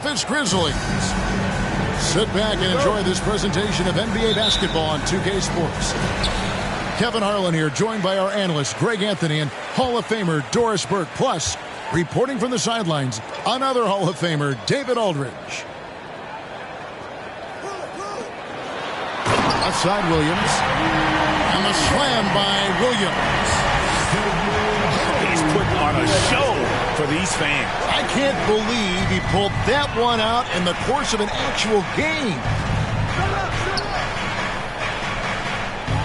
Memphis Grizzlies. Sit back and enjoy this presentation of NBA basketball on 2K Sports. Kevin Harlan here, joined by our analyst Greg Anthony and Hall of Famer Doris Burke. Plus, reporting from the sidelines, another Hall of Famer, David Aldridge. Outside Williams. And the slam by Williams. He's putting on a show for these fans. I can't believe he pulled that one out in the course of an actual game.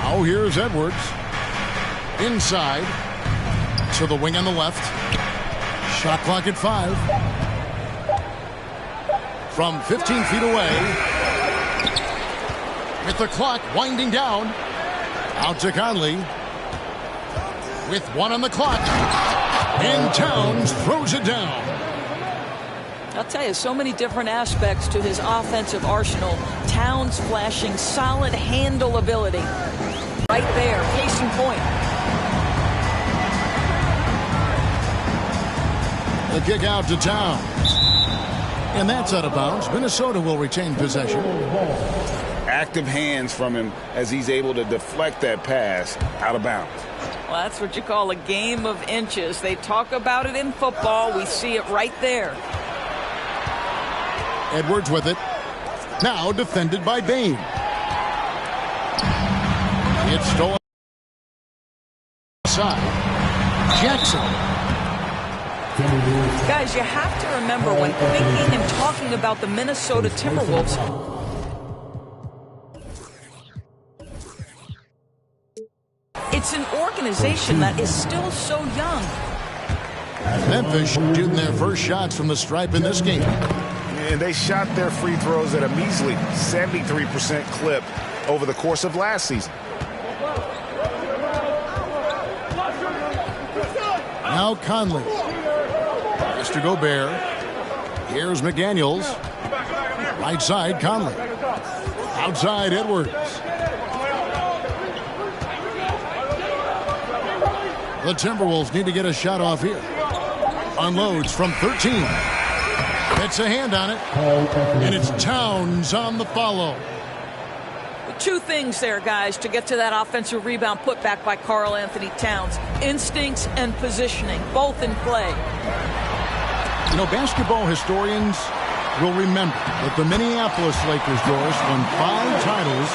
Now here's Edwards. Inside. To the wing on the left. Shot clock at 5. From 15 feet away. With the clock winding down. Out to Conley. With 1 on the clock. And Towns throws it down. I'll tell you, so many different aspects to his offensive arsenal. Towns flashing solid handle ability. Right there, case in point. The kick out to Towns. And that's out of bounds. Minnesota will retain possession. Active hands from him as he's able to deflect that pass out of bounds. Well, that's what you call a game of inches. They talk about it in football. We see it right there. Edwards with it. Now defended by Bain. It's stolen. Side. Jackson. Guys, you have to remember when thinking and talking about the Minnesota Timberwolves, it's an organization that is still so young. Memphis shooting their first shots from the stripe in this game. And they shot their free throws at a measly 73% clip over the course of last season. Now Conley. Mr. Gobert. Here's McDaniels. Right side, Conley. Outside, Edwards. The Timberwolves need to get a shot off here. Unloads from 13. Gets a hand on it. And it's Towns on the follow. Two things there, guys, to get to that offensive rebound put back by Karl Anthony Towns. Instincts and positioning, both in play. You know, basketball historians will remember that the Minneapolis Lakers, Doris, won 5 titles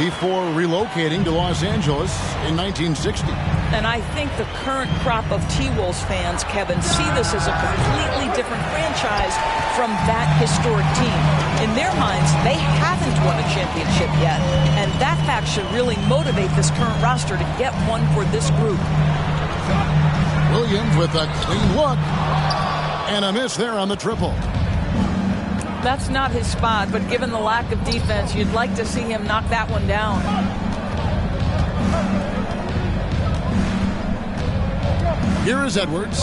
before relocating to Los Angeles in 1960. And I think the current crop of T-Wolves fans, Kevin, see this as a completely different franchise from that historic team. In their minds, they haven't won a championship yet. And that fact should really motivate this current roster to get one for this group. Williams with a clean look. And a miss there on the triple. That's not his spot, but given the lack of defense, you'd like to see him knock that one down. Here is Edwards.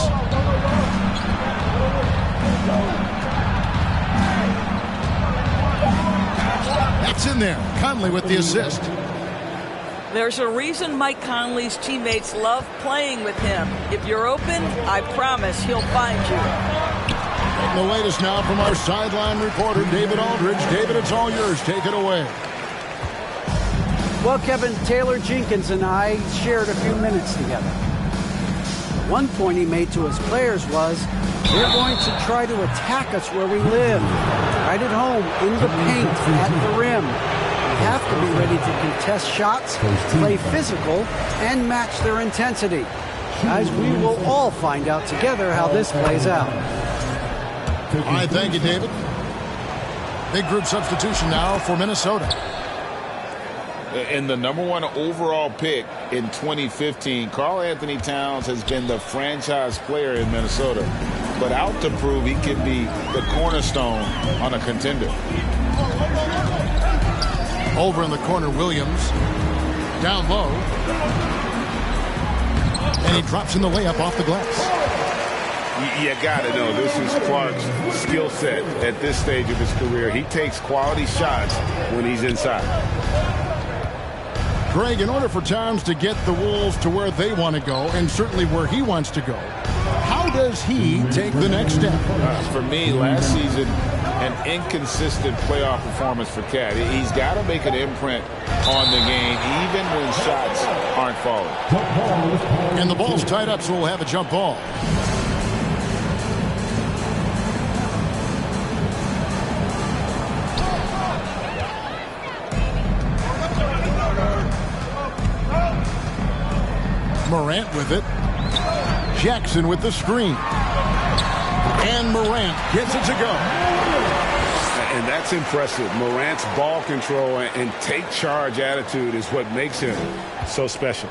That's in there. Conley with the assist. There's a reason Mike Conley's teammates love playing with him. If you're open, I promise he'll find you. And the latest now from our sideline reporter, David Aldridge. David, it's all yours. Take it away. Well, Kevin, Taylor Jenkins and I shared a few minutes together. One point he made to his players was, they're going to try to attack us where we live, right at home, in the paint, at the rim. We have to be ready to contest shots, play physical, and match their intensity. Guys, we will all find out together how this plays out. All right, thank you, David. Big group substitution now for Minnesota. And the #1 overall pick in 2015, Karl Anthony Towns has been the franchise player in Minnesota, but out to prove he can be the cornerstone on a contender. Over in the corner, Williams. Down low. And he drops in the layup off the glass. You got to know, this is Clark's skill set at this stage of his career. He takes quality shots when he's inside. Greg, in order for Towns to get the Wolves to where they want to go, and certainly where he wants to go, how does he take the next step? For me, last season, an inconsistent playoff performance for Cat. He's got to make an imprint on the game, even when shots aren't falling. And the ball's tied up, so we'll have a jump ball. Morant with it. Jackson with the screen. And Morant gets it to go. And that's impressive. Morant's ball control and take charge attitude is what makes him so special.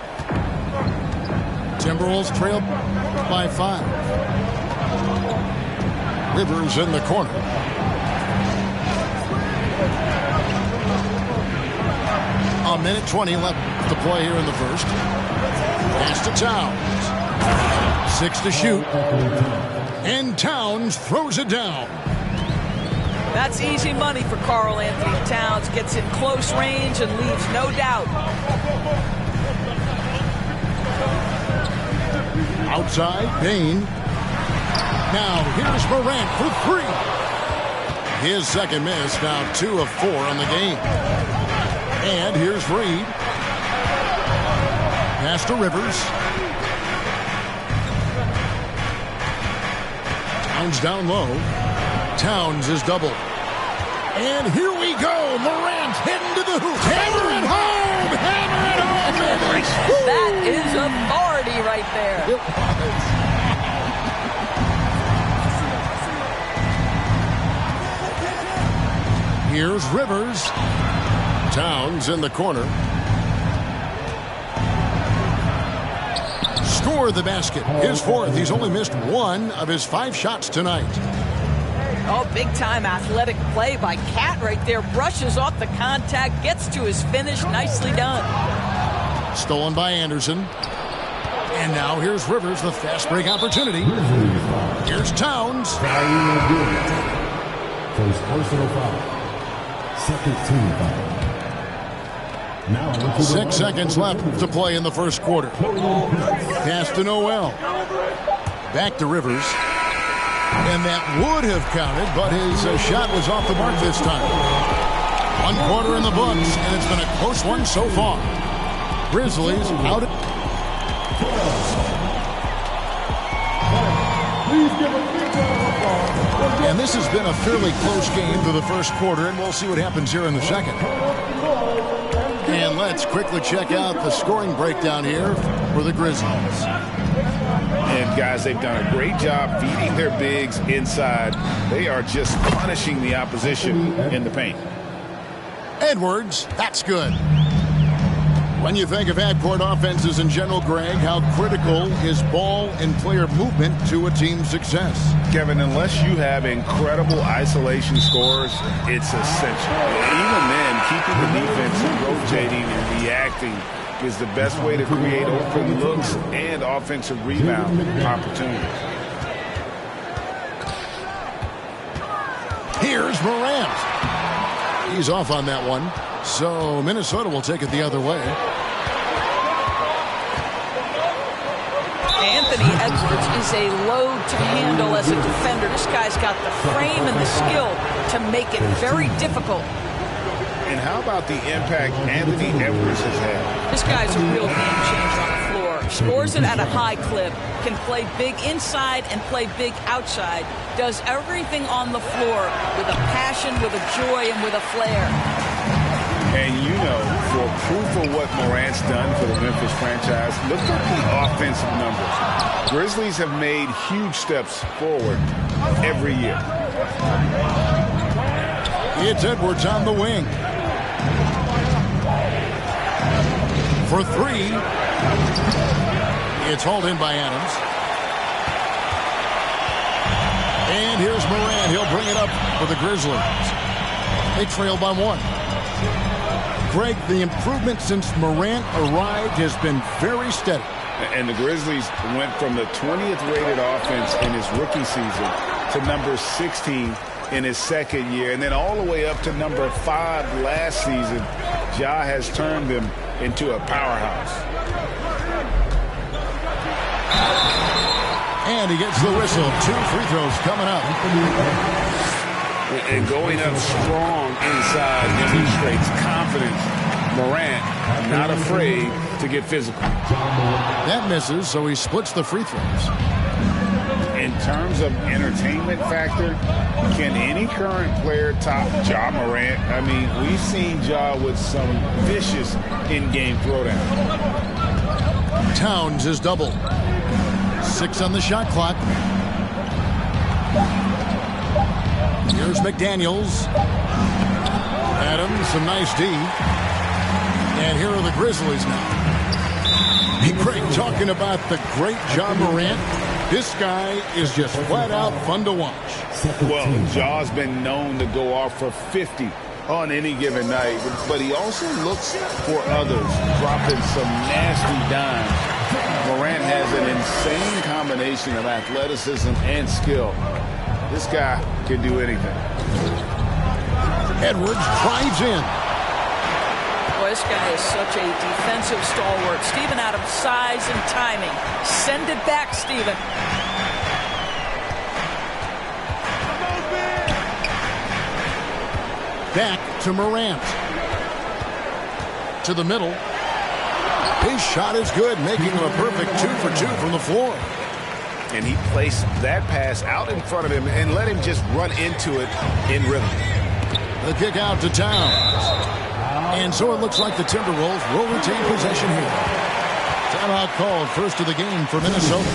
Timberwolves trail by 5. Rivers in the corner. A minute 20 left to play here in the first. Pass to Towns. 6 to shoot. And Towns throws it down. That's easy money for Karl Anthony Towns. Gets in close range and leaves no doubt. Outside, Bain. Now here's Morant for 3. His second miss, now 2 of 4 on the game. And here's Reed. Pass to Rivers. Towns down low. Towns is doubled. And here we go. Morant heading to the hoop. Hammer it home. Hammer it home. That is authority right there. Here's Rivers. Towns in the corner. Score the basket. His 4th. He's only missed 1 of his 5 shots tonight. Oh, big-time athletic play by Cat right there. Brushes off the contact, gets to his finish. Nicely done. Stolen by Anderson. And now here's Rivers, the fast break opportunity. Here's Towns. First personal foul. Second team foul. 6 seconds left to play in the first quarter. Pass to Noel. Back to Rivers. And that would have counted, but his shot was off the mark this time. 1 quarter in the books, and it's been a close one so far. Grizzlies out. And this has been a fairly close game through the first quarter, and we'll see what happens here in the second. And let's quickly check out the scoring breakdown here for the Grizzlies. And guys, they've done a great job feeding their bigs inside. They are just punishing the opposition in the paint. Edwards, that's good. When you think of half-court offenses in general, Greg, how critical is ball and player movement to a team's success? Kevin, unless you have incredible isolation scores, it's essential. Even then, keeping the defense rotating and reacting is the best way to create open looks and offensive rebound opportunities. Here's Morant. He's off on that one. So Minnesota will take it the other way. Anthony Edwards is a load to handle as a defender. This guy's got the frame and the skill to make it very difficult. And how about the impact Anthony Edwards has had? This guy's a real game changer on the floor. Scores it at a high clip. Can play big inside and play big outside. Does everything on the floor with a passion, with a joy, and with a flair. And you know, for proof of what Morant's done for the Memphis franchise, look at the offensive numbers. Grizzlies have made huge steps forward every year. It's Edwards on the wing. For 3. It's hauled in by Adams. And here's Morant. He'll bring it up for the Grizzlies. They trail by 1. Greg, the improvement since Morant arrived has been very steady. And the Grizzlies went from the 20th rated offense in his rookie season to number 16 in his second year, and then all the way up to number 5 last season. Ja has turned them into a powerhouse. And he gets the whistle. 2 free throws coming up. And going up strong inside demonstrates confidence. Morant not afraid to get physical. That misses, so he splits the free throws. In terms of entertainment factor, can any current player top Ja Morant? I mean, we've seen Ja with some vicious in-game throwdown. Towns is double. 6 on the shot clock. Here's McDaniels. Adams, some nice D. And here are the Grizzlies now. Hey, Craig, talking about the great Ja Morant. This guy is just flat out fun to watch. Well, Ja's been known to go off for 50 on any given night, but he also looks for others, dropping some nasty dimes. Morant has an insane combination of athleticism and skill. This guy can do anything. Edwards drives in. Boy, this guy is such a defensive stalwart. Steven Adams' size and timing. Send it back, Steven. Back to Morant. To the middle. His shot is good, making him a perfect 2 for 2 from the floor. And he placed that pass out in front of him and let him just run into it in rhythm. The kick out to Towns. And so it looks like the Timberwolves will retain possession here. Timeout called, first of the game for Minnesota.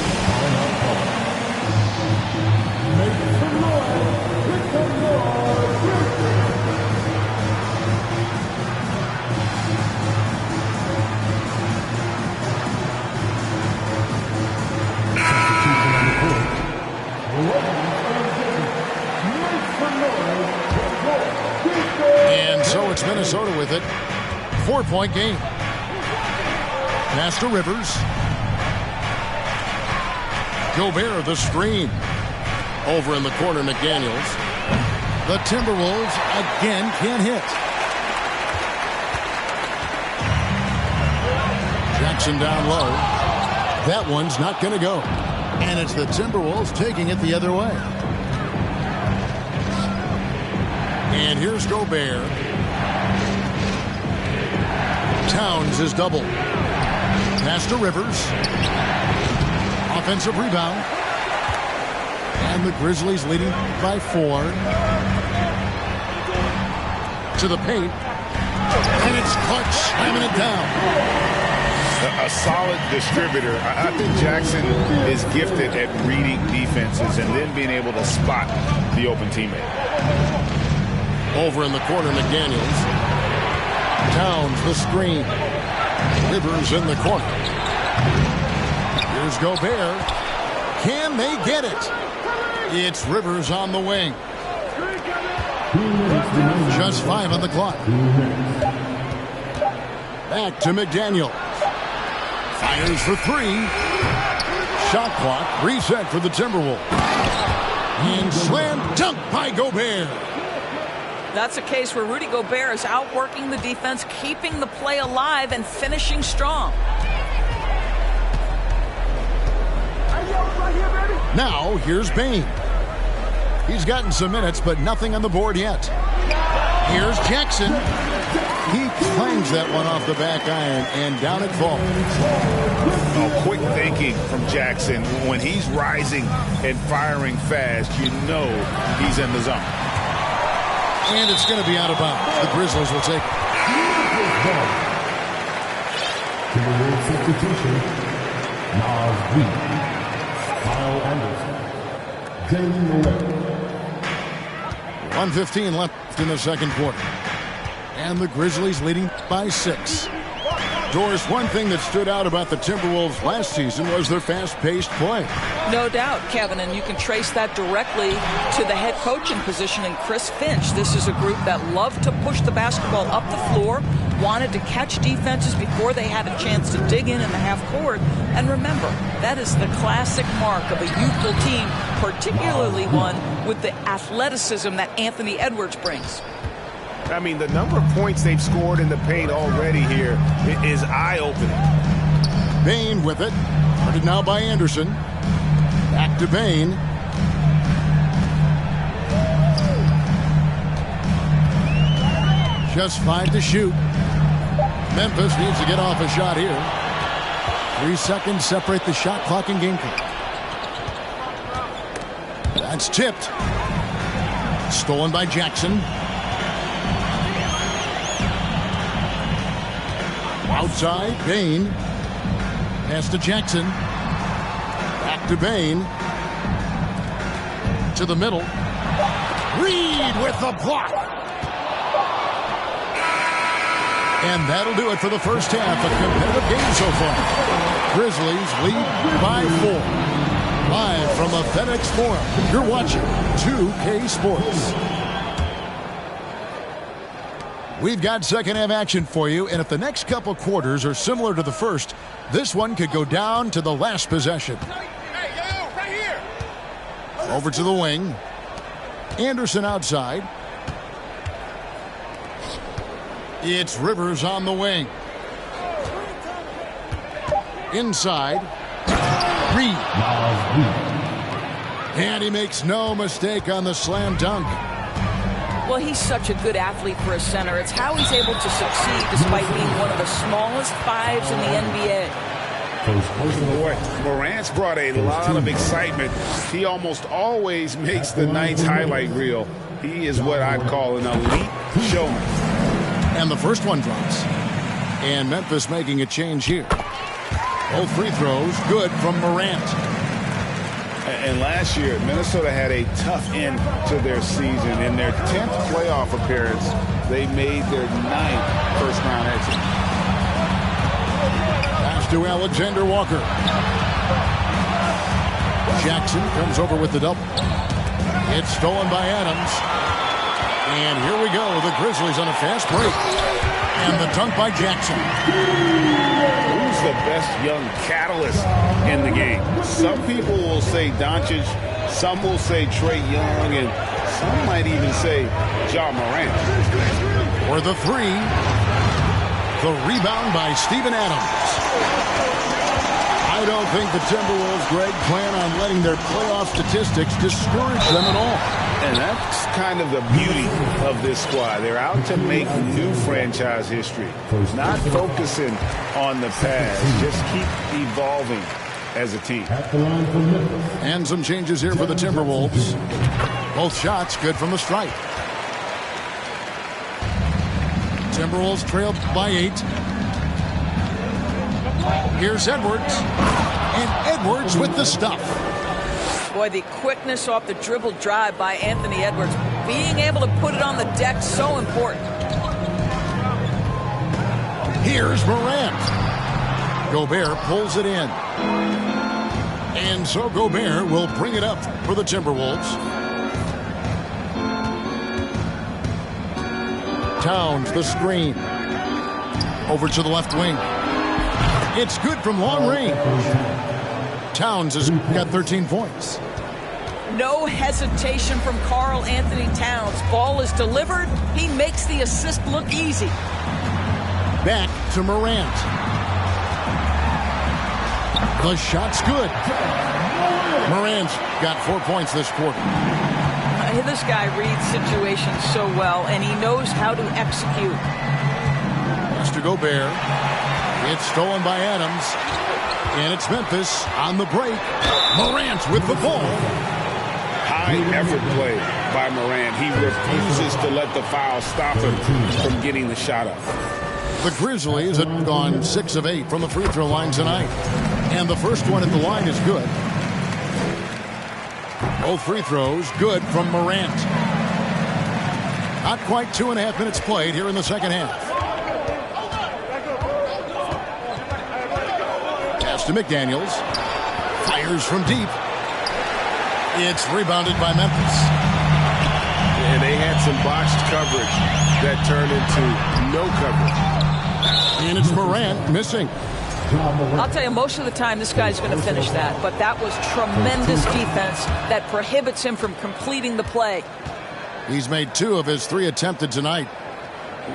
And so it's Minnesota with it. 4-point game. Pass to Rivers. Gobert, the screen. Over in the corner, McDaniels. The Timberwolves again can't hit. Jackson down low. That one's not going to go. And it's the Timberwolves taking it the other way. And here's Gobert. Towns is double. Pass to Rivers. Offensive rebound. And the Grizzlies leading by 4. To the paint. And it's Clutch slamming it down. A solid distributor. I think Jackson is gifted at reading defenses and then being able to spot the open teammate. Over in the corner, McDaniels. Towns, the screen. Rivers in the corner. Here's Gobert. Can they get it? It's Rivers on the wing. Just 5 on the clock. Back to McDaniel. Fires for 3. Shot clock reset for the Timberwolves. And slam dunk by Gobert. That's a case where Rudy Gobert is outworking the defense, keeping the play alive, and finishing strong. Now, here's Bane. He's gotten some minutes, but nothing on the board yet. Here's Jackson. He clangs that one off the back iron, and down it falls. Oh, quick thinking from Jackson. When he's rising and firing fast, you know he's in the zone. And it's going to be out of bounds. The Grizzlies will take it. Timberwolves substitution. Miles Reed. Kyle Anderson. Jamie Morant. 1:15 left in the second quarter. And the Grizzlies leading by 6. Doris, one thing that stood out about the Timberwolves last season was their fast-paced play. No doubt, Kevin, and you can trace that directly to the head coaching position in Chris Finch. This is a group that loved to push the basketball up the floor, wanted to catch defenses before they had a chance to dig in the half court. And remember, that is the classic mark of a youthful team, particularly one with the athleticism that Anthony Edwards brings. I mean, the number of points they've scored in the paint already here is eye-opening. Bane with it. Guarded now by Anderson. Back to Bane. Just 5 to shoot. Memphis needs to get off a shot here. 3 seconds separate the shot clock and game clock. That's tipped. Stolen by Jackson. Outside, Bain. Pass to Jackson. Back to Bain. To the middle. Reed with the block. And that'll do it for the first half. A competitive game so far. Grizzlies lead by 4. Live from the FedEx Forum, you're watching 2K Sports. We've got second half action for you, and if the next couple quarters are similar to the first, this one could go down to the last possession. Hey, yo, right here. Over to the wing. Anderson outside. It's Rivers on the wing. Inside. Reed. And he makes no mistake on the slam dunk. Well, he's such a good athlete for a center. It's how he's able to succeed despite being one of the smallest 5s in the NBA. Boy, Morant's brought a lot of excitement. He almost always makes the night's highlight reel. He is what I'd call an elite showman. And the first one drops. And Memphis making a change here. Both free throws good from Morant. And last year, Minnesota had a tough end to their season. In their 10th playoff appearance, they made their 9th first-round exit. Pass to Alexander Walker. Jackson comes over with the double. It's stolen by Adams. And here we go. The Grizzlies on a fast break. And the dunk by Jackson. Who's the best young catalyst in the game? Some people will say Doncic, some will say Trae Young, and some might even say Ja Morant. For the 3. The rebound by Steven Adams. I don't think the Timberwolves, Greg, plan on letting their playoff statistics discourage them at all. And that's kind of the beauty of this squad. They're out to make new franchise history. Not focusing on the past. Just keep evolving as a team. And some changes here for the Timberwolves. Both shots good from the stripe. Timberwolves trailed by 8. Here's Edwards. And Edwards with the stuff. Boy, the quickness off the dribble drive by Anthony Edwards. Being able to put it on the deck, so important. Here's Morant. Gobert pulls it in. And so Gobert will bring it up for the Timberwolves. Towns, the screen. Over to the left wing. It's good from long range. Towns has got 13 points. No hesitation from Karl Anthony Towns. Ball is delivered. He makes the assist look easy. Back to Morant. The shot's good. Morant's got 4 points this quarter. This guy reads situations so well, and he knows how to execute. Mr. Gobert. It's stolen by Adams. And it's Memphis on the break. Morant with the ball. High effort play by Morant. He refuses to let the foul stop him from getting the shot up. The Grizzlies have gone 6 of 8 from the free throw line tonight. And the first one at the line is good. Both free throws good from Morant. Not quite 2.5 minutes played here in the second half. Pass to McDaniels. Fires from deep. It's rebounded by Memphis. And they had some botched coverage that turned into no coverage. And it's Morant missing. I'll tell you, most of the time this guy's going to finish that, but that was tremendous defense that prohibits him from completing the play. He's made 2 of his 3 attempted tonight.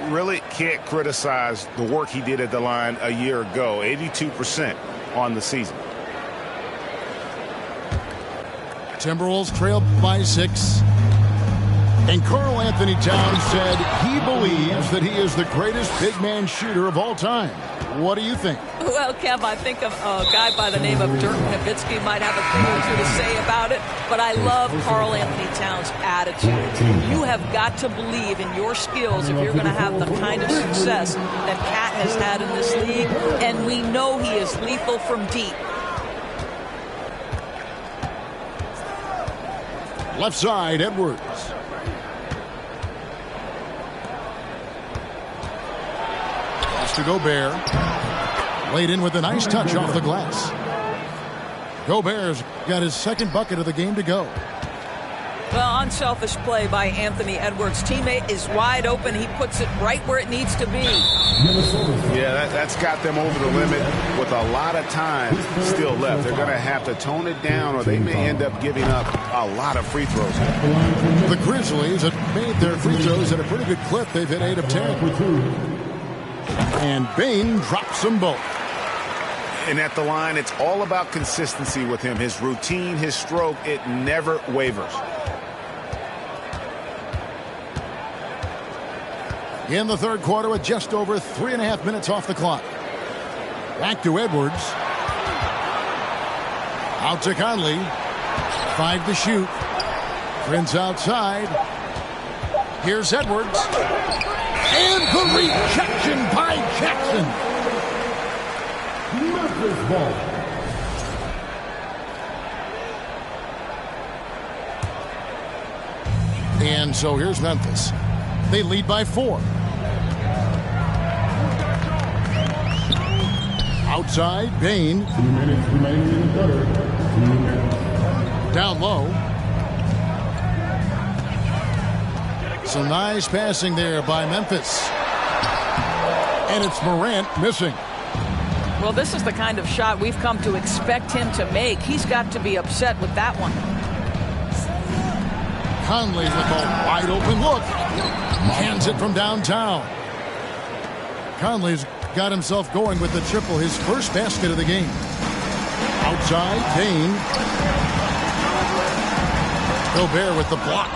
Really can't criticize the work he did at the line a year ago. 82% on the season. Timberwolves trail by 6. And Karl Anthony Towns said he believes that he is the greatest big man shooter of all time. What do you think? Well, Kev, I think of a guy by the name of Dirk Nowitzki might have a thing or two to say about it, but I love Karl Anthony Towns' attitude. You have got to believe in your skills if you're going to have the kind of success that Cat has had in this league, and we know he is lethal from deep. Left side, Edwards. Pass to Gobert. Laid in with a nice touch off the glass. Gobert's got his second bucket of the game to go. Well, unselfish play by Anthony Edwards. Teammate is wide open. He puts it right where it needs to be. Yeah, that's got them over the limit with a lot of time still left. They're going to have to tone it down, or they may end up giving up a lot of free throws. The Grizzlies have made their free throws at a pretty good clip. They've hit 8 of 10. And Bane drops them both. And at the line, it's all about consistency with him. His routine, his stroke, it never wavers. In the third quarter with just over 3.5 minutes off the clock. Back to Edwards. Out to Conley. 5 to shoot. Prince outside. Here's Edwards. And the rejection by Jackson. Memphis ball. And so here's Memphis. They lead by 4. Outside, Bane. 2 minutes remaining in the third. 2 minutes. Down low. Some nice passing there by Memphis. And it's Morant missing. Well, this is the kind of shot we've come to expect him to make. He's got to be upset with that one. Conley with a wide open look. Hands it from downtown. Conley's got himself going with the triple, his first basket of the game. Outside, Bane. Gobert with the block.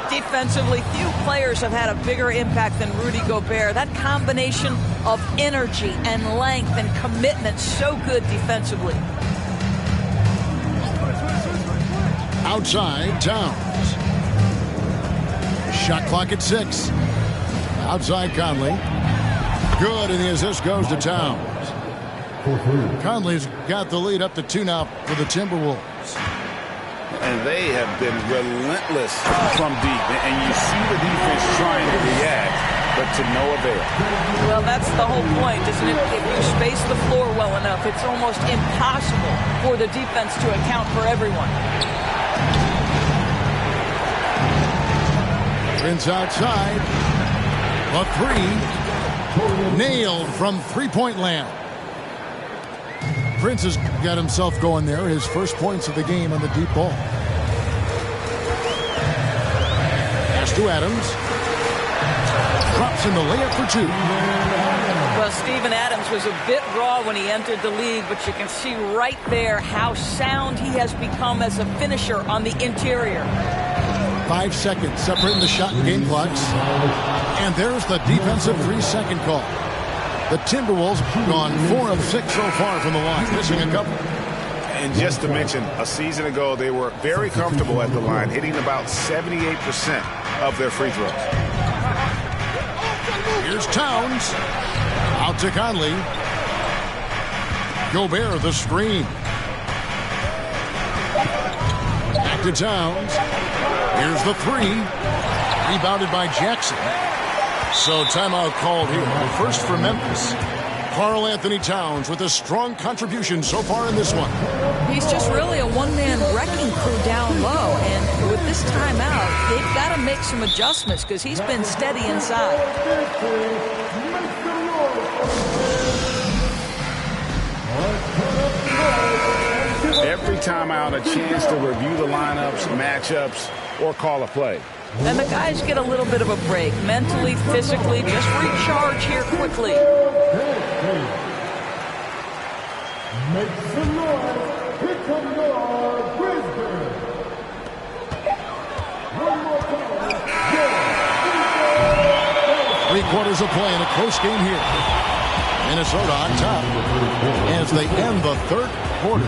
Defensively, few players have had a bigger impact than Rudy Gobert. That combination of energy and length and commitment, so good defensively. Outside, Towns. Shot clock at 6. Outside, Conley. Good, and the assist goes to Towns. Conley's got the lead up to 2 now for the Timberwolves. And they have been relentless from deep. And you see the defense trying to react, but to no avail. Well, that's the whole point, isn't it? If you space the floor well enough, it's almost impossible for the defense to account for everyone. Prince outside. A 3. Nailed from three-point land. Prince has got himself going there. His first points of the game on the deep ball. Pass to Adams. Drops in the layup for 2. Well, Steven Adams was a bit raw when he entered the league, but you can see right there how sound he has become as a finisher on the interior. 5 seconds separating the shot and game clocks. And there's the defensive 3-second call. The Timberwolves gone 4 of 6 so far from the line, missing a couple. And just to mention, a season ago, they were very comfortable at the line, hitting about 78% of their free throws. Here's Towns. Out to Conley. Gobert, the screen. Back to Towns. Here's the 3. Rebounded by Jackson. So timeout called here. First for Memphis. Karl Anthony Towns with a strong contribution so far in this one. He's just really a one-man wrecking crew down low. And with this timeout, they've got to make some adjustments because he's been steady inside. Every timeout, a chance to review the lineups, matchups, or call a play. And the guys get a little bit of a break, mentally, physically, just recharge here quickly. Make some noise. Here come your Brisbane. One more time. 3/4 of play in a close game here. Minnesota on top as they end the third quarter.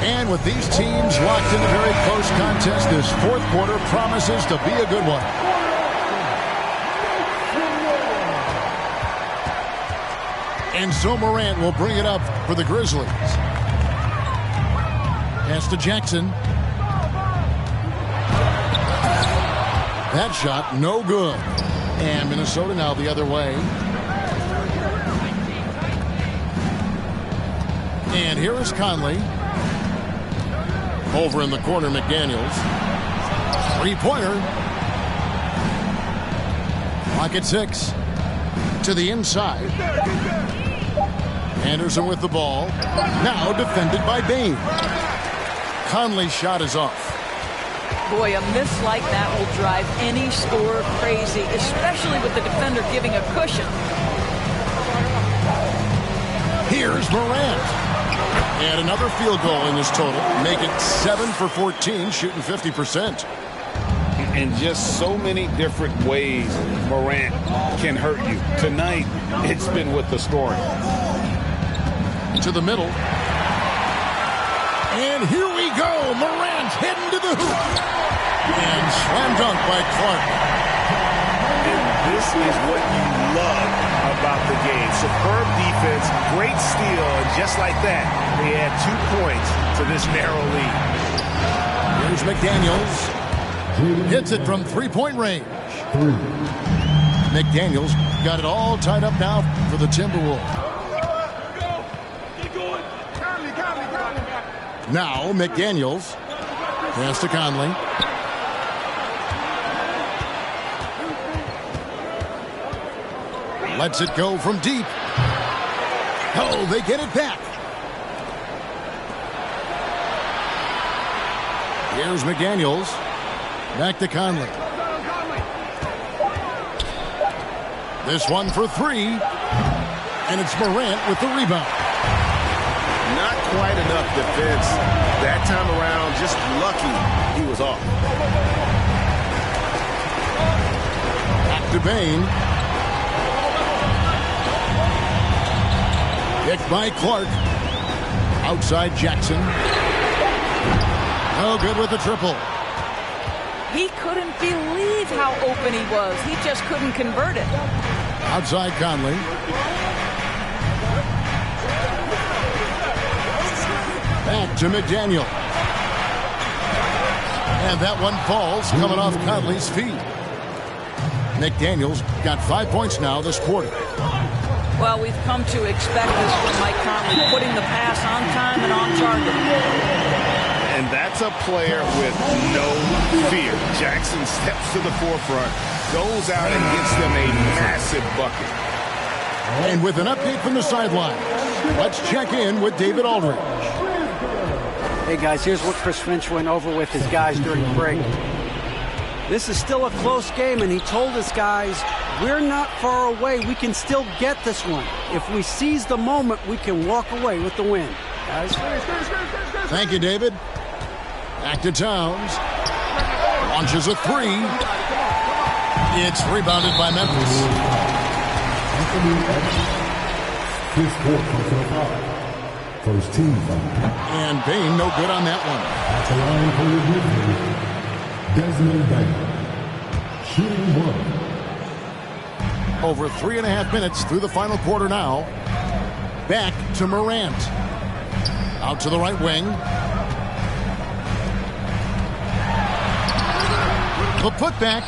And with these teams locked in a very close contest, this fourth quarter promises to be a good one. And so Morant will bring it up for the Grizzlies. Pass to Jackson. That shot, no good. And Minnesota now the other way. And here is Conley. Over in the corner, McDaniels. Three-pointer. Clock at 6. To the inside. Anderson with the ball. Now defended by Bain. Conley's shot is off. Boy, a miss like that will drive any scorer crazy, especially with the defender giving a cushion. Here's Morant. And another field goal in this total. Make it 7 for 14, shooting 50%. And just so many different ways Morant can hurt you. Tonight, it's been with the scoring. To the middle. And here we go. Morant heading to the hoop. And slam dunk by Clark. And this is what you love about the game. Superb defense, great steal, and just like that, they add 2 points to this narrow lead. Here's McDaniels. Hits it from three-point range. McDaniels got it all tied up now for the Timberwolves. Now McDaniels. Pass to Conley. Lets it go from deep. Oh, they get it back. Here's McDaniels. Back to Conley. This one for 3. And it's Morant with the rebound. Not quite enough defense that time around. Just lucky he was off. Back to Bain. Picked by Clark. Outside Jackson. No good with the triple. He couldn't believe how open he was. He just couldn't convert it. Outside Conley. Back to McDaniel. And that one falls, coming off Conley's feet. McDaniels got 5 points now this quarter. Well, we've come to expect this from Mike Conley, putting the pass on time and on target. And that's a player with no fear. Jackson steps to the forefront, goes out and gets them a massive bucket. And with an update from the sideline, let's check in with David Aldridge. Hey, guys, here's what Chris Finch went over with his guys during the break. This is still a close game, and he told his guys, we're not far away. We can still get this one. If we seize the moment, we can walk away with the win. Guys? Thank you, David. Back to Towns. Launches a 3. It's rebounded by Memphis. His fourth personal foul. First team foul. And Bain no good on that one. At the line for the Grizzlies, Desmond Bain. Shooting 1. Over 3.5 minutes through the final quarter now. Back to Morant. Out to the right wing. The putback.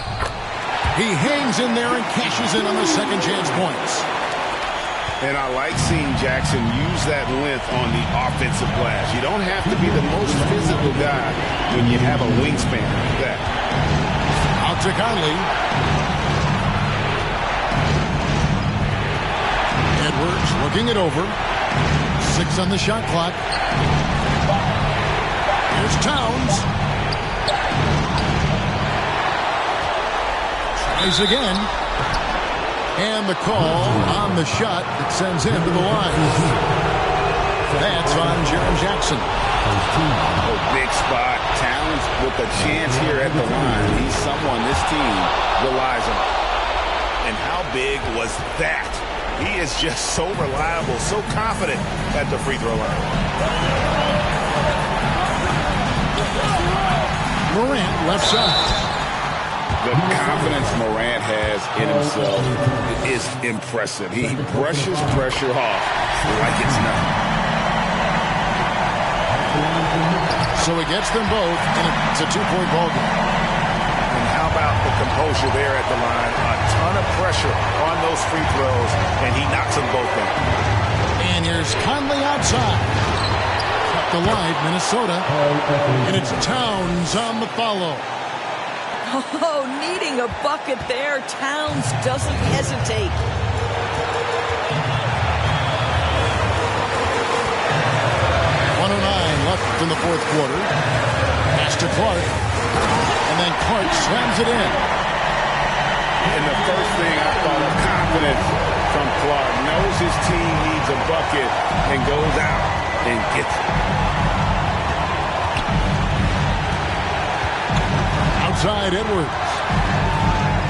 He hangs in there and cashes in on the second chance points. And I like seeing Jackson use that length on the offensive glass. You don't have to be the most physical guy when you have a wingspan like that. Out to Conley. Edwards looking it over. 6 on the shot clock. Here's Towns. Tries again. And the call on the shot that sends him to the line. That's on Jaren Jackson. Oh, big spot. Towns with with a chance here at the line. He's someone this team relies on. And how big was that? He is just so reliable, so confident at the free throw line. Morant left side. The confidence Morant has in himself is impressive. He brushes pressure off like it's nothing. So he gets them both, and it's a two-point ball game. And how about the composure there at the line? A ton of pressure on those free throws, and he knocks them both in. And here's Conley outside. Up the line, Minnesota. And it's Towns on the follow. Oh, needing a bucket there. Towns doesn't hesitate. Left in the fourth quarter. Pass to Clark. And then Clark slams it in. And the first thing I thought of confidence from Clark. Knows his team needs a bucket and goes out and gets it. Outside Edwards.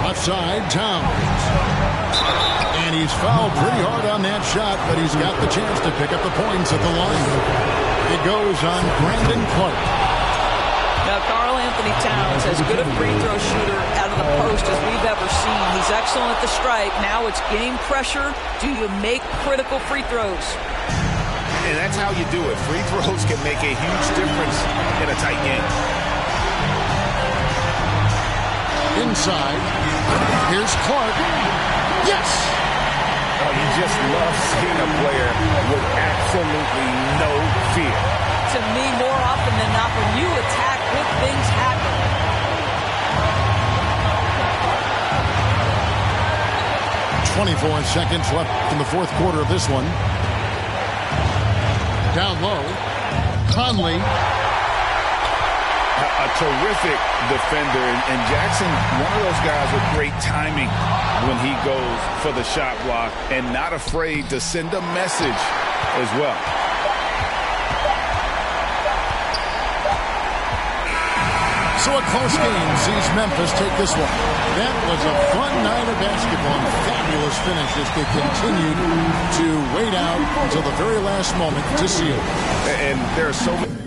Left side Towns. And he's fouled pretty hard on that shot, but he's got the chance to pick up the points at the line. It goes on Brandon Clark. Now, Karl Anthony Towns, as good a free throw shooter out of the post as we've ever seen. He's excellent at the stripe. Now it's game pressure. Do you make critical free throws? And that's how you do it. Free throws can make a huge difference in a tight game. Inside. Here's Clark. Yes! Oh, you just love seeing a player with absolutely no fear. To me, more often than not, when you attack, good things happen. .24 seconds left in the fourth quarter of this one. Down low. Conley. A terrific defender. And Jackson, one of those guys with great timing when he goes for the shot block and not afraid to send a message as well. So a close game sees Memphis take this one. That was a fun night of basketball and fabulous finish as they continued to wait out until the very last moment to seal. And there are so many.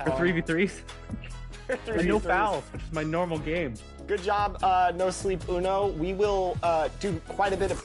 For 3v3s. And no fouls, which is my normal game. Good job, No Sleep Uno. We will do quite a bit of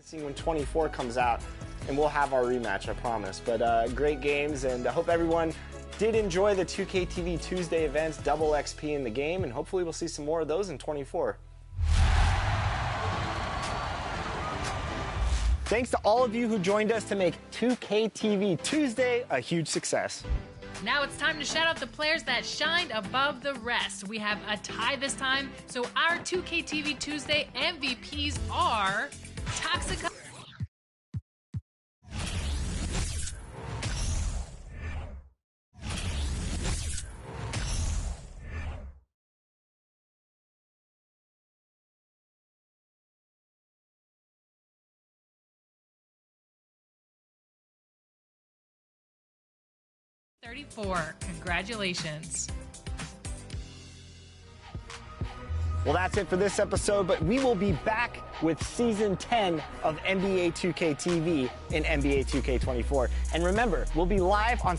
seeing when 24 comes out, and we'll have our rematch, I promise. But great games, and I hope everyone did enjoy the 2K TV Tuesday events, double XP in the game, and hopefully we'll see some more of those in 24. Thanks to all of you who joined us to make 2K TV Tuesday a huge success. Now it's time to shout out the players that shined above the rest. We have a tie this time, so our 2K TV Tuesday MVPs are Toxic. Congratulations. Well, that's it for this episode, but we will be back with Season 10 of NBA 2K TV in NBA 2K24. And remember, we'll be live on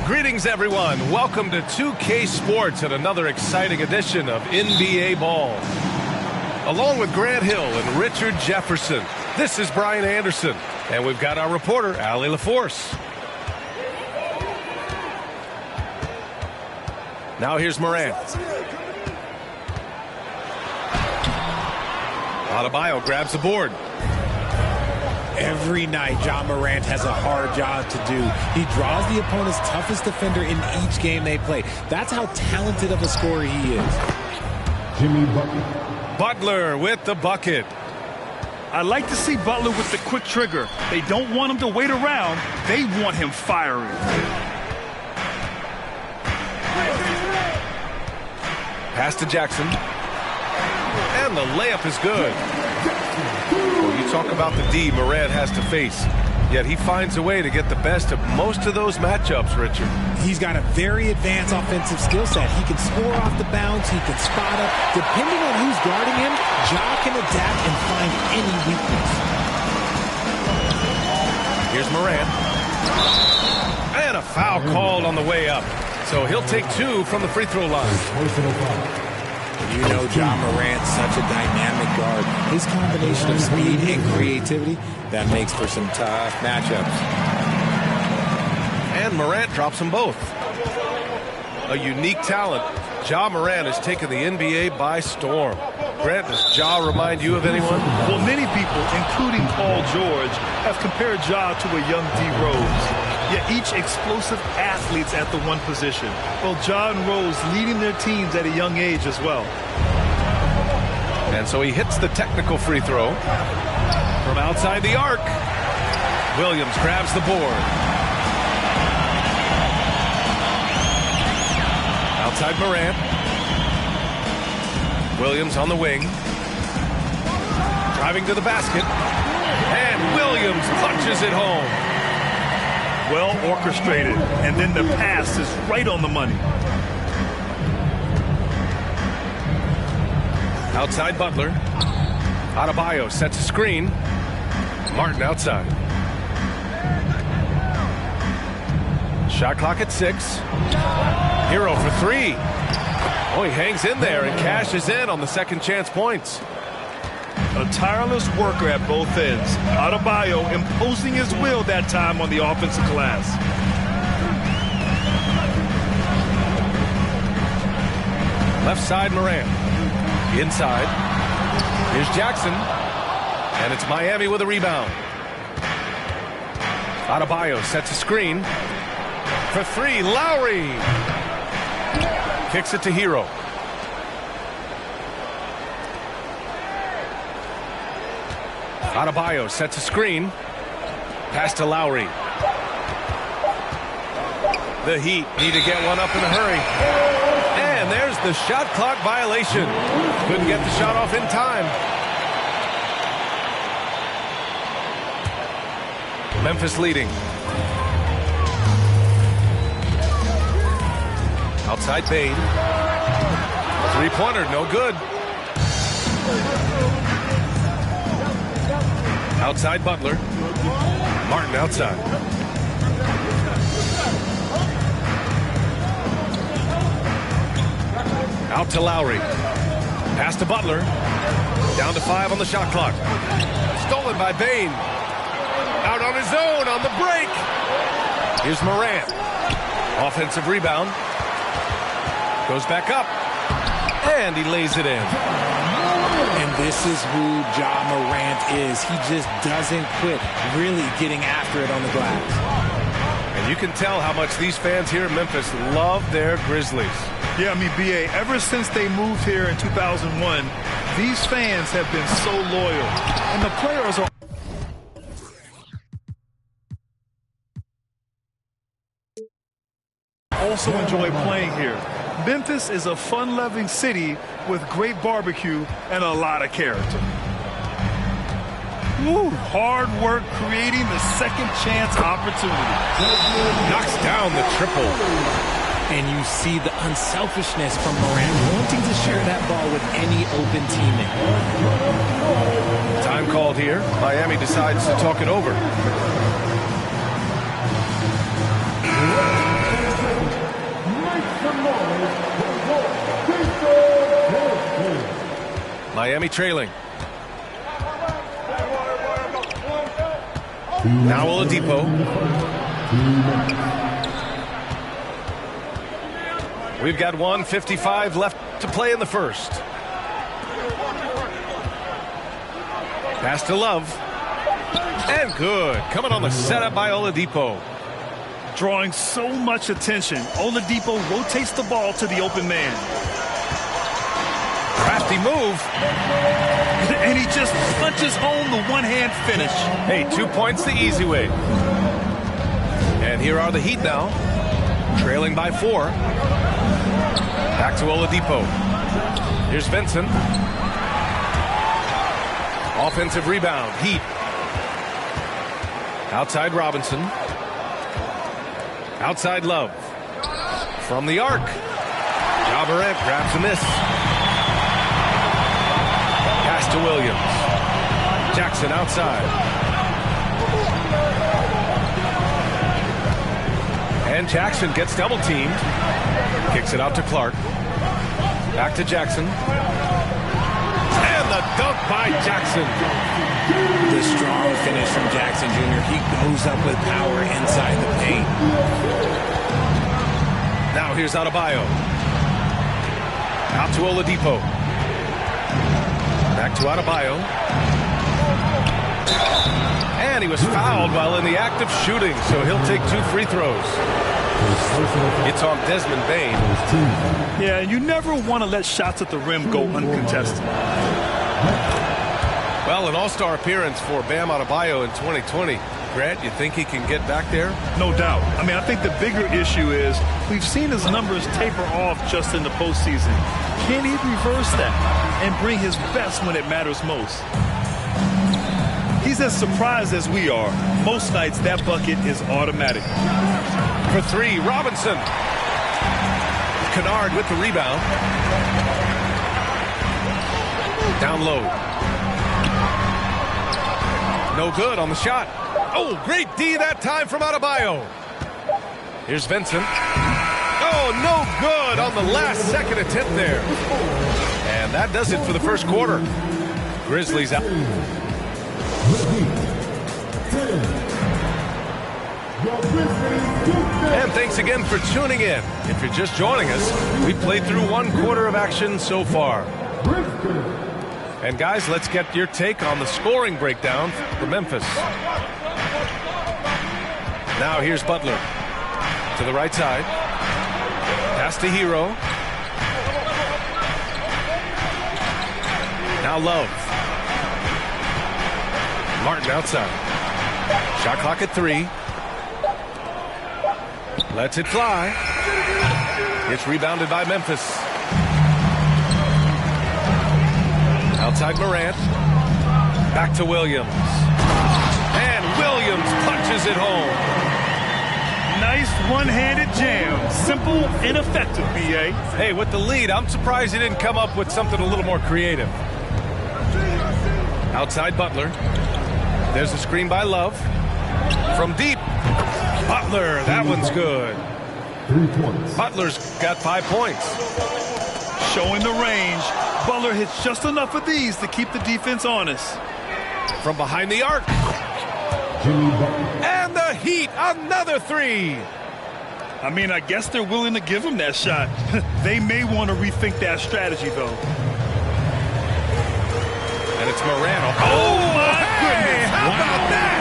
Greetings, everyone. Welcome to 2K Sports and another exciting edition of NBA Ball. Along with Grant Hill and Richard Jefferson, this is Brian Anderson, and we've got our reporter, Ali LaForce. Now here's Morant. Adebayo grabs the board. Every night, John Morant has a hard job to do. He draws the opponent's toughest defender in each game they play. That's how talented of a scorer he is. Jimmy Butler. Butler with the bucket. I like to see Butler with the quick trigger. They don't want him to wait around. They want him firing. Pass to Jackson. And the layup is good. Well, you talk about the D Morant has to face. Yet he finds a way to get the best of most of those matchups, Richard. He's got a very advanced offensive skill set. He can score off the bounce. He can spot up. Depending on who's guarding him, Ja can adapt and find any weakness. Here's Morant. And a foul called on the way up. So he'll take 2 from the free throw line. You know Ja Morant's such a dynamic guard. His combination of speed and creativity, that makes for some tough matchups. And Morant drops them both. A unique talent. Ja Morant has taken the NBA by storm. Grant, does Ja remind you of anyone? Well, many people, including Paul George, have compared Ja to a young D. Rose. Yet each explosive athletes at the one position. Well, Ja and Rose leading their teams at a young age as well. And so he hits the technical free throw from outside the arc. Williams grabs the board. Outside Morant. Williams on the wing. Driving to the basket. And Williams punches it home. Well orchestrated. And then the pass is right on the money. Outside Butler. Adebayo sets a screen. Martin outside. Shot clock at 6. Hero for 3. Oh, he hangs in there and cashes in on the second chance points. A tireless worker at both ends. Adebayo imposing his will that time on the offensive glass. Left side Morant. Inside. Here's Jackson. And it's Miami with a rebound. Adebayo sets a screen. For 3, Lowry. Kicks it to Hero. Adebayo sets a screen. Pass to Lowry. The Heat need to get one up in a hurry. And there's the shot clock violation. Couldn't get the shot off in time. Memphis leading. Outside Bane. Three-pointer, no good. Outside Butler. Martin outside. Out to Lowry. Pass to Butler. Down to 5 on the shot clock. Stolen by Bane. Out on his own on the break. Here's Morant. Offensive rebound. Goes back up. And he lays it in. And this is who Ja Morant is. He just doesn't quit really getting after it on the glass. And you can tell how much these fans here in Memphis love their Grizzlies. Yeah, I mean, B.A., ever since they moved here in 2001, these fans have been so loyal. And the players are also enjoy playing here. Memphis is a fun-loving city with great barbecue and a lot of character. Woo, hard work creating the second chance opportunity. Knocks down the triple. And you see the unselfishness from Morant, wanting to share that ball with any open teammate. Time called here. Miami decides to talk it over. Miami trailing. Now Oladipo. We've got 1:55 left to play in the first. Pass to Love. And good. Coming on the setup by Oladipo. Drawing so much attention, Oladipo rotates the ball to the open man. Crafty move. And he just punches home the one-hand finish. Hey, 2 points the easy way. And here are the Heat now, trailing by 4. Back to Oladipo. Here's Vincent. Offensive rebound. Heat. Outside Robinson. Outside Love. From the arc. Ja Morant grabs a miss. Pass to Williams. Jackson outside. And Jackson gets double teamed. Kicks it out to Clark. Back to Jackson. And the dunk by Jackson. The strong finish from Jackson Jr. He goes up with power inside the paint. Now here's Adebayo. Out to Oladipo. Back to Adebayo. And he was fouled while in the act of shooting, so he'll take 2 free throws. It's on Desmond Bane. Yeah, and you never want to let shots at the rim go uncontested. Well, an all-star appearance for Bam Adebayo in 2020. Grant, you think he can get back there? No doubt. I mean, I think the bigger issue is we've seen his numbers taper off just in the postseason. Can he reverse that and bring his best when it matters most? He's as surprised as we are. Most nights, that bucket is automatic. For 3, Robinson. Kennard with the rebound. Down low. No good on the shot. Oh, great D that time from Adebayo. Here's Vincent. Oh, no good on the last second attempt there. And that does it for the first quarter. Grizzlies out. And thanks again for tuning in. If you're just joining us, we played through 1 quarter of action so far. And guys, let's get your take on the scoring breakdown for Memphis. Now here's Butler to the right side. Pass to Hero. Now Love. Martin outside. Shot clock at 3. Lets it fly. It's rebounded by Memphis. Outside Morant. Back to Williams. And Williams punches it home. Nice one-handed jam. Simple and effective, B.A. Hey, with the lead, I'm surprised he didn't come up with something a little more creative. Outside Butler. There's a screen by Love. From deep. Butler, that one's good. 3 points. Butler's got 5 points. Showing the range. Butler hits just enough of these to keep the defense honest. From behind the arc. And the Heat, another 3. I mean, I guess they're willing to give him that shot. They may want to rethink that strategy, though. And it's Morano. Oh, my goodness. How about that?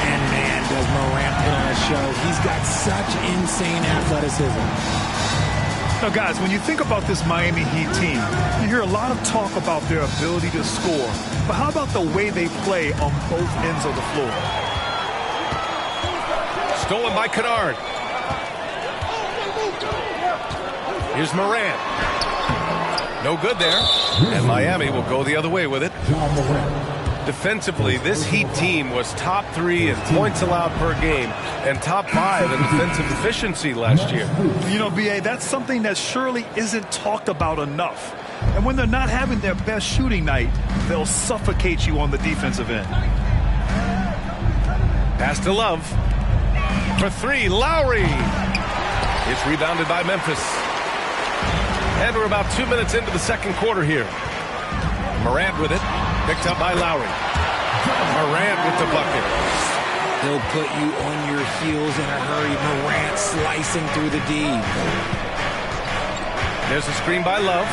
And man, does Morant put on a show. He's got such insane athleticism. Now, guys, when you think about this Miami Heat team, you hear a lot of talk about their ability to score. But how about the way they play on both ends of the floor? Stolen by Kennard. Here's Morant. No good there. And Miami will go the other way with it. Defensively, this Heat team was top 3 in points allowed per game and top 5 in defensive efficiency last year. You know, B.A., that's something that surely isn't talked about enough. And when they're not having their best shooting night, they'll suffocate you on the defensive end. Pass to Love. For 3, Lowry. It's rebounded by Memphis. And we're about 2 minutes into the second quarter here. Morant with it. Picked up by Lowry. Morant with the bucket. He'll put you on your heels in a hurry. Morant slicing through the D. There's a screen by Love.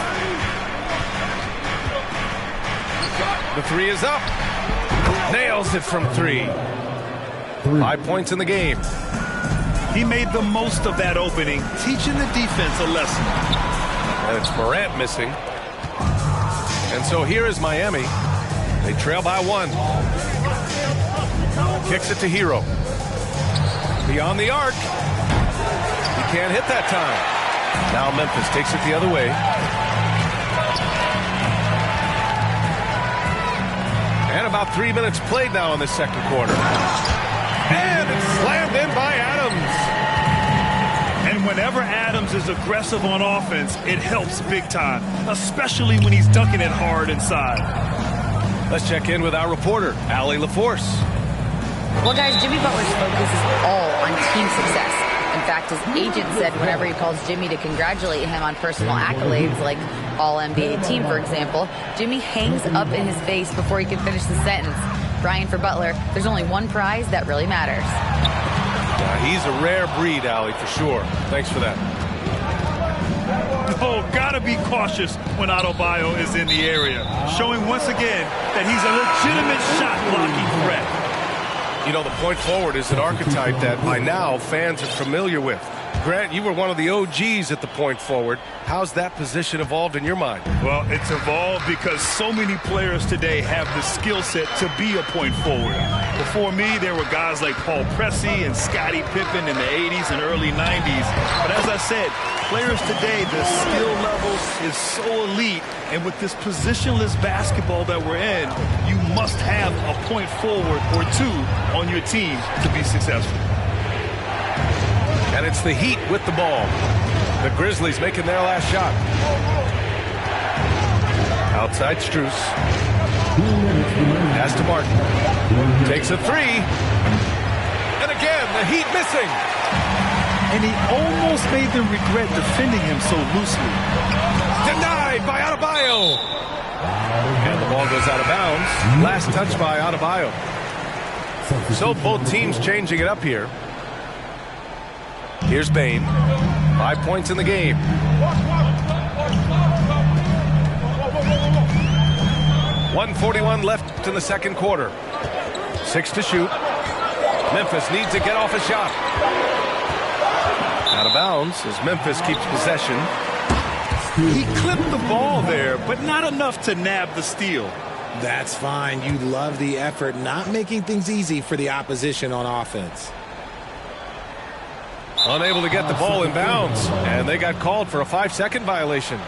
The 3 is up. Nails it from 3. 5 points in the game. He made the most of that opening, teaching the defense a lesson. And it's Morant missing. And so here is Miami. They trail by 1. Kicks it to Hero. Beyond the arc. He can't hit that time. Now Memphis takes it the other way. And about 3 minutes played now in the second quarter. And it's slammed in by Adams. And whenever Adams is aggressive on offense, it helps big time, especially when he's dunking it hard inside. Let's check in with our reporter, Allie LaForce. Well, guys, Jimmy Butler's focus is all on team success. In fact, his agent said whenever he calls Jimmy to congratulate him on personal accolades like All-NBA team, for example, Jimmy hangs up in his face before he can finish the sentence. Brian, for Butler, there's only one prize that really matters. He's a rare breed, Allie, for sure. Thanks for that. Oh, gotta be cautious when Adebayo is in the area, showing once again that he's a legitimate shot-blocking threat. You know, the point forward is an archetype that by now fans are familiar with. Grant, you were one of the OGs at the point forward. How's that position evolved in your mind? Well, it's evolved because so many players today have the skill set to be a point forward. Before me, there were guys like Paul Pressey and Scottie Pippen in the 80s and early 90s. But as I said, players today, the skill levels is so elite. And with this positionless basketball that we're in, you must have a point forward or two on your team to be successful. And it's the Heat with the ball. The Grizzlies making their last shot. Outside Strus. Pass to Martin. Takes a three. And again, the Heat missing. And he almost made them regret defending him so loosely. Denied by Adebayo. And the ball goes out of bounds. Last touch by Adebayo. So both teams changing it up here. Here's Bane. 5 points in the game. .141 left in the second quarter. 6 to shoot. Memphis needs to get off a shot. Out of bounds as Memphis keeps possession. He clipped the ball there, but not enough to nab the steal. That's fine. You love the effort, not making things easy for the opposition on offense. Unable to get the ball in bounds, and they got called for a 5-second violation.